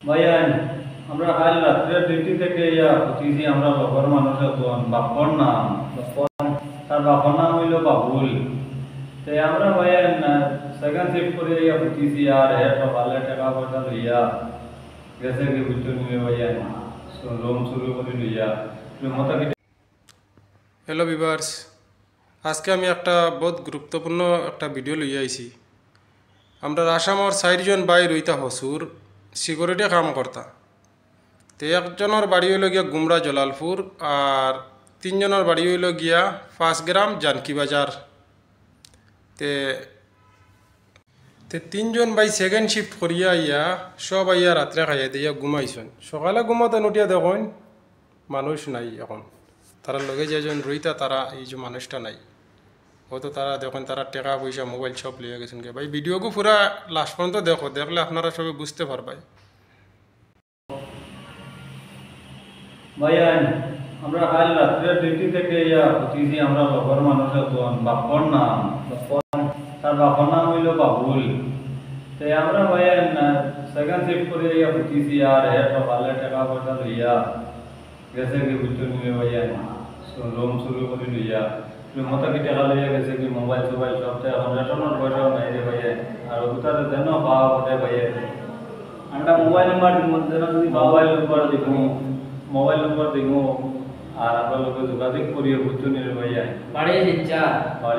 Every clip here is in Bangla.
ভাইয়ান আমরা কাল রাত্রে ডিউটি থেকে উঠিছি আমরা বাবার মানুষের বাপর নাম তার বাপর নাম হইল বাবুল। তো আমরা ভাইয়ান সেকেন্ড শিফট করে উঠিছি আর সকালে টাকা পয়সা লইয়া গেছে কি বুঝতে নিয়ে ভাইয়ান রুম শুরু করে লইয়া মতো। হ্যালো ভিউয়ার্স, আজকে আমি একটা বহুত গুরুত্বপূর্ণ একটা ভিডিও লইয়া আইছি। আমরা আসামর 4জন ভাই রইতা হসুর সিকিউরিটি কাম করতা। তো একজনের বাড়ি হইল গিয়া গুমরা জলালপুর আর 3জনের বাড়ি হইল গিয়া 5 গ্রাম জানকি বাজার। তে 3জন ভাই সেকেন্ড শিফট করিয়া আইয়া সব আইয়া রাত্রে খাইয়া দিয়া ঘুমাইছেন। সকালে ঘুমাতে উঠিয়া দেখুন মানুষ নাই। এখন তারা লগে যেজন রইতা তারা এই যে মানুষটা নাই, হয়তো তারা দেখুন তারা টাকা পয়সা মোবাইল সব লিয়ে গেছেন। কে ভাই ভিডিওকে পুরা লাস্ট পর্যন্ত দেখো, দেখলে আপনারা সবাই বুঝতে পারবেন। ভাইয়ান আমরা কাল রাত্রে ডিউটি থেকে উঠিছি আমরা বাবার মানুষের বাপর নাম তার বাপর নাম হইল বাবুল। তো আমরা ভাইয়ান সেকেন্ড শিফট করে উঠিছি আর সকালে টাকা পয়সা লইয়া গেছে কি বুঝতে নিয়ে ভাইয়ান রুম শুরু করে লইয়া মতো কি টাকা লইয়া গেছে কি মোবাইল টোবাইল সবটা এখন রেশনের পয়সাও নাই রে ভাইয়ান। আর ওটাতে যেন পাওয়া বটে ভাইয়ান আমরা মোবাইল নাম্বার যদি মোবাইল নম্বর দিব আর আমরা লোক যোগাযোগ করিয়ে বুঝতে নিয়ে ভাইয়ান বাড়ি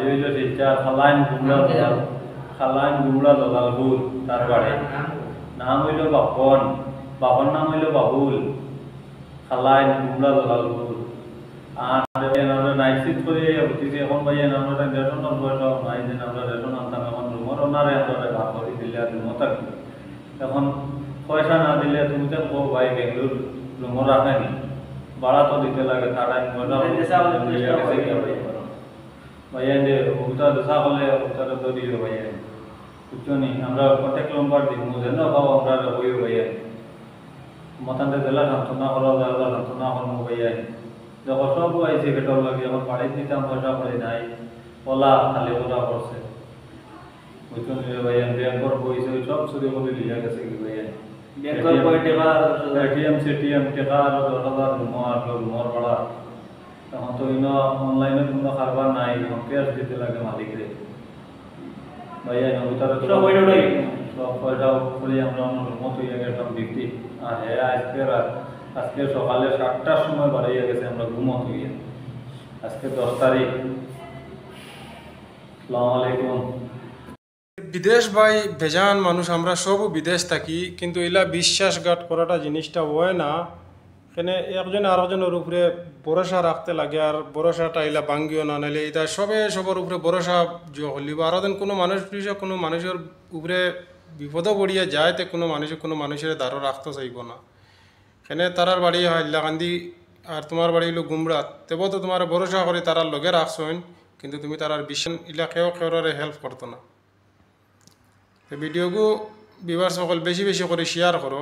হইল শিলচা খালাইন গুমরা দলালপুর। তার বাড়ি নাম হইল বাপন, বাপর নাম হইল বাবুল, খালাইন গুমরা দলালপুর। আর আমরা নাইট শিফট করে উঠিছি এখন ভাইয়ান আমরা রেশনের পয়সাও নাই যে আমরা রেশন আনতাম। এখন রুমের ওনারে আমরা ভাগ করে দিলে আর রুমও থাকি। এখন পয়সা না দিলে তুমি তো ভাই বেঙ্গলোর রুমও রাখেনি, ভাড়া তো দিতে লাগে। তার ভাইয়ান যে ওটা দশা হলে ওটারে তো দিও ভাইয়ান বুঝছো নি। আমরা কন্ট্যাক্ট নম্বর দিব যেন পাবো আমরা হইও ভাইয়ান মতান্তে জেলা সান্ত্বনা করা যায় সান্ত্বনা করবো ভাইয়ান। যখন সব আইসি পেটর লাগে এখন বাড়িতে দিতাম পয়সা করে নাই ওলা খালি ওরা করছে বুঝছো নি ভাইয়ান। ব্যাংকর বইছে সব চুরি করে লিয়া গেছে কি ভাইয়ান। এটিএম সিটিএম টাকা আর 10,000 রুমর ভাড়া। তখন তো অনলাইনে কোনো কারবার নাই, ক্যাশ দিতে লাগে মালিকরে ভাইয়া। সব পয়সা করে আমরা রুমত হইয়া গেছিলাম বিক্রি। আর হ্যাঁ আজকে সকালে 7টার সময় বাড়াইয়া গেছে আমরা ঘুমত হইয়া। আজকে 10 তারিখ। আসসালামু আলাইকুম। বিদেশ ভাই বেজান মানুষ, আমরা সব বিদেশ থাকি, কিন্তু এলা বিশ্বাসঘাত করাটা জিনিসটা হয় না। এখানে একজন আরেকজনের উপরে ভরসা রাখতে লাগে, আর ভরসাটা এলা ভাঙ্গিও না। নাইলে এটা সবার উপরে ভরসা হলিব আরো দিন কোনো মানুষের উপরে বিপদও পড়িয়া যায়, তো কোনো মানুষের দ্বারও রাখতে চাইব না। এখানে তারার বাড়ি হাইলাকান্দি আর তোমার বাড়ি হইল গুমরা, তেব তো তোমার ভরসা করে তারার লগে রাখছেন, কিন্তু তুমি তারার বিশ্বাস ইলা কেউরে হেল্প করতো না। ভিডিওগু ভিউয়ার্স সকল বেশি বেশি করে শেয়ার করো।